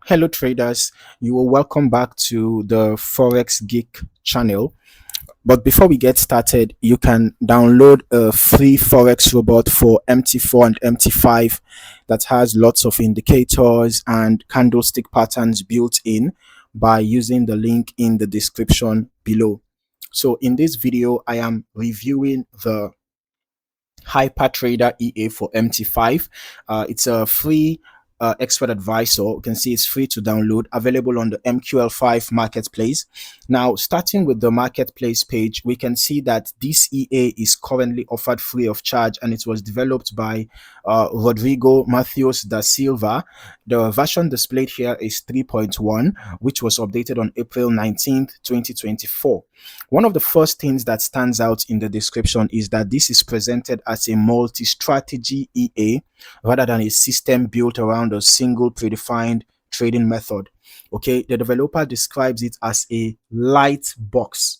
Hello traders, you are welcome back to the Forex Geek channel. But before we get started, you can download a free Forex robot for MT4 and MT5 that has lots of indicators and candlestick patterns built in by using the link in the description below. So in this video, I am reviewing the Hyper Trader EA for MT5. It's a free expert advisor. You can see it's free to download, available on the MQL5 Marketplace. Now, starting with the Marketplace page, we can see that this EA is currently offered free of charge, and it was developed by Rodrigo Matthews da Silva. The version displayed here is 3.1, which was updated on April 19th, 2024. One of the first things that stands out in the description is that this is presented as a multi-strategy EA rather than a system built around a single predefined trading method. Okay, the developer describes it as a light box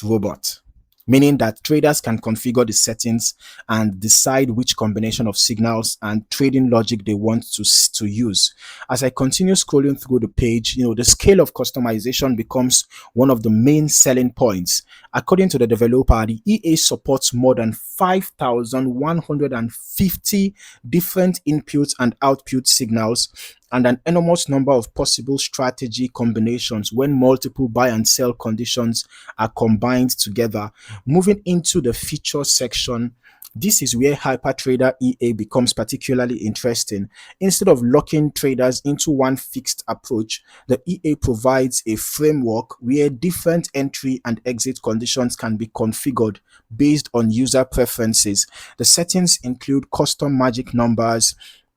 robot, meaning that traders can configure the settings and decide which combination of signals and trading logic they want to use. As I continue scrolling through the page, the scale of customization becomes one of the main selling points. According to the developer, the EA supports more than 5,150 different input and output signals and an enormous number of possible strategy combinations when multiple buy and sell conditions are combined together. Moving into the features section, this is where HyperTrader EA becomes particularly interesting. Instead of locking traders into one fixed approach, the EA provides a framework where different entry and exit conditions can be configured based on user preferences. The settings include custom magic numbers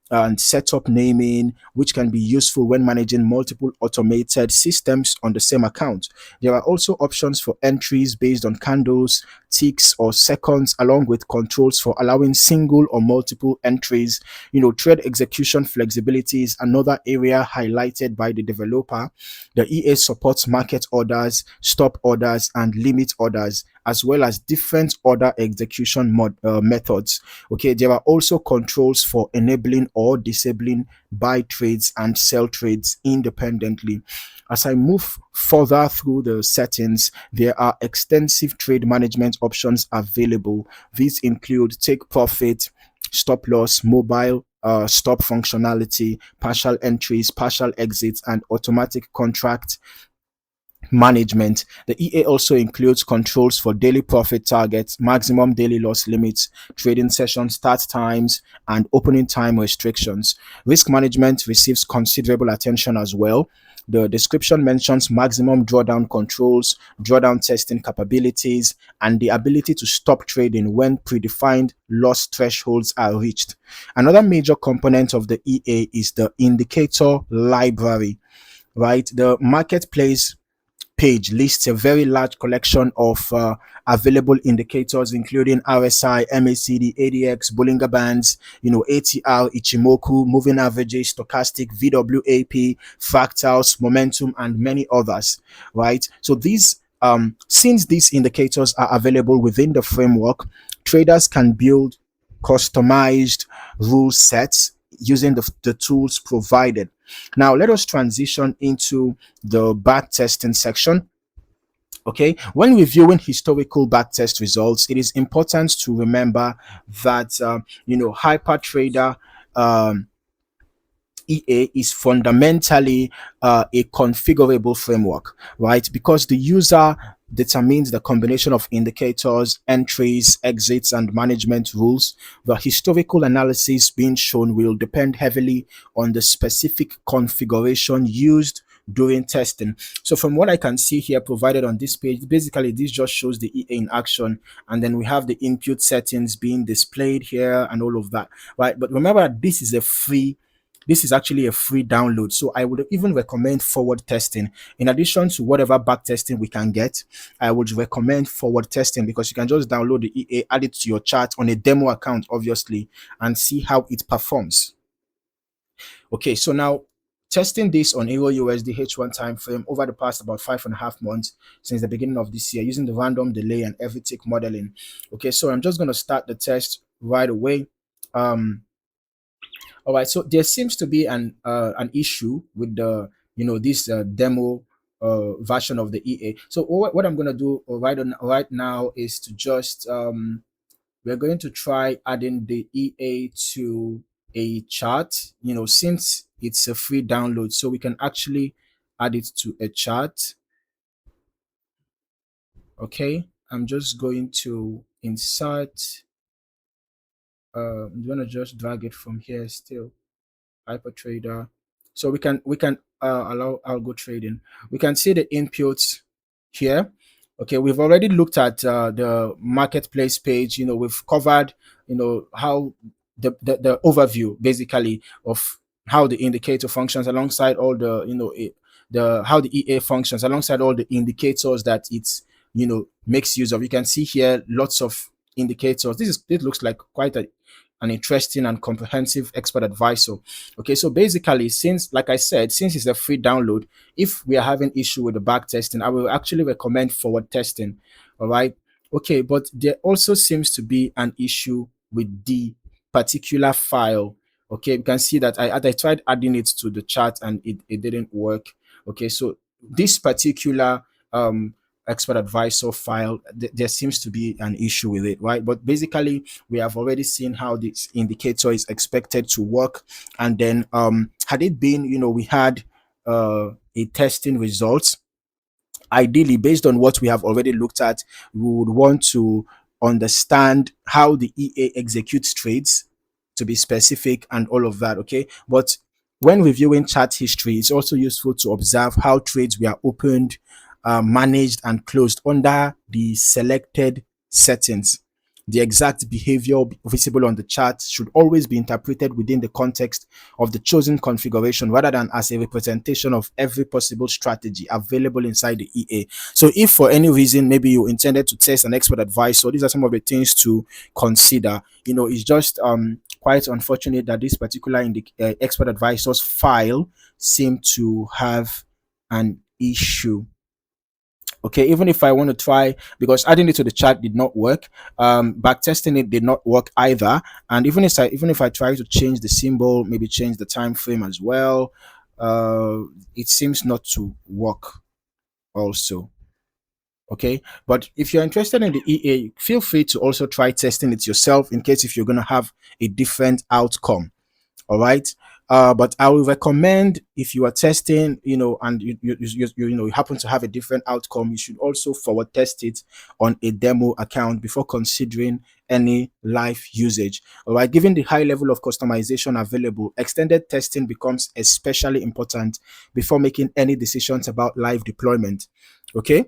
and setup naming, which can be useful when managing multiple automated systems on the same account. There are also options for entries based on candles, ticks, or seconds, along with controls for allowing single or multiple entries. Trade execution flexibility is another area highlighted by the developer. The EA supports market orders, stop orders, and limit orders, as well as different order execution methods. Okay, there are also controls for enabling or disabling buy trades and sell trades independently. As I move further through the settings, there are extensive trade management options available. These include take profit, stop loss, mobile stop functionality, partial entries, partial exits, and automatic contract management. The EA also includes controls for daily profit targets, maximum daily loss limits, trading session start times, and opening time restrictions. Risk management receives considerable attention as well. The description mentions maximum drawdown controls, drawdown testing capabilities, and the ability to stop trading when predefined loss thresholds are reached. Another major component of the EA is the indicator library, right? The marketplace page lists a very large collection of available indicators, including RSI, MACD, ADX, Bollinger Bands, ATR, Ichimoku, moving averages, stochastic, VWAP, fractals, momentum, and many others, right? So since these indicators are available within the framework, traders can build customized rule sets using the tools provided. Now, let us transition into the backtesting section. Okay, when reviewing historical backtest results, it is important to remember that HyperTrader EA is fundamentally a configurable framework, right? Because the user determines the combination of indicators, entries, exits, and management rules. The historical analysis being shown will depend heavily on the specific configuration used during testing. So from what I can see here provided on this page, basically this just shows the EA in action, and then we have the input settings being displayed here and all of that, right? But remember, this is actually a free download. So I would even recommend forward testing. In addition to whatever back testing we can get, I would recommend forward testing, because you can just download the EA, add it to your chart on a demo account, obviously, and see how it performs. Okay, so now testing this on Euro USD H1 time frame over the past about 5.5 months since the beginning of this year using the random delay and every tick modeling. Okay, so I'm just going to start the test right away. All right, so there seems to be an issue with the this demo version of the EA. So what I'm gonna do right now is to just we're going to try adding the EA to a chart, since it's a free download, so we can actually add it to a chart. Okay, I'm just going to insert, I'm going to just drag it from here still. Hyper Trader. So we can allow algo trading. We can see the inputs here. Okay, we've already looked at the marketplace page. We've covered how the overview basically of how the indicator functions alongside all the the how the EA functions alongside all the indicators that it's makes use of. You can see here lots of indicators. This looks like quite an interesting and comprehensive expert advisor. Okay, so basically, since, like I said, since it's a free download, if we are having issue with the back testing, I will actually recommend forward testing. All right. Okay, but there also seems to be an issue with the particular file. Okay, you can see that I tried adding it to the chart and it didn't work. Okay, so this particular expert advisor file, there seems to be an issue with it, right? But basically, we have already seen how this indicator is expected to work. And then had it been, we had a testing results, ideally based on what we have already looked at, we would want to understand how the EA executes trades, to be specific, and all of that. Okay, but when reviewing chart history, it's also useful to observe how trades were opened, managed, and closed under the selected settings. The exact behavior visible on the chart should always be interpreted within the context of the chosen configuration rather than as a representation of every possible strategy available inside the EA. So if for any reason maybe you intended to test an expert advice, so these are some of the things to consider. It's just quite unfortunate that this particular expert advisor's file seemed to have an issue. Okay, even if I want to try, because adding it to the chart did not work, back testing it did not work either. And even if I try to change the symbol, maybe change the time frame as well, it seems not to work also. Okay, but if you're interested in the EA, feel free to also try testing it yourself in case if you're going to have a different outcome. All right. But I will recommend, if you are testing, and you happen to have a different outcome, you should also forward test it on a demo account before considering any live usage. All right. Given the high level of customization available, extended testing becomes especially important before making any decisions about live deployment. Okay.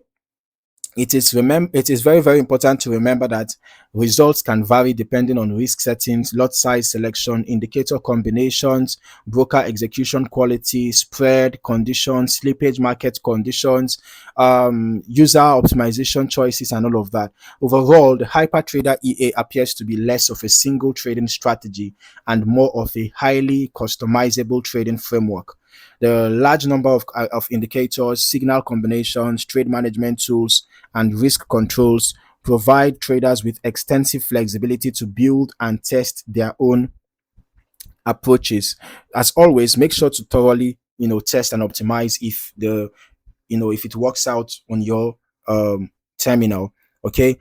It is very, very important to remember that results can vary depending on risk settings, lot size selection, indicator combinations, broker execution quality, spread conditions, slippage market conditions, user optimization choices, and all of that. Overall, the Hyper Trader EA appears to be less of a single trading strategy and more of a highly customizable trading framework. The large number of indicators, signal combinations, trade management tools, and risk controls provide traders with extensive flexibility to build and test their own approaches. As always, make sure to thoroughly test and optimize if it works out on your terminal. Okay,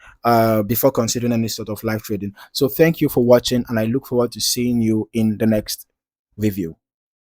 before considering any sort of live trading. So thank you for watching, and I look forward to seeing you in the next review.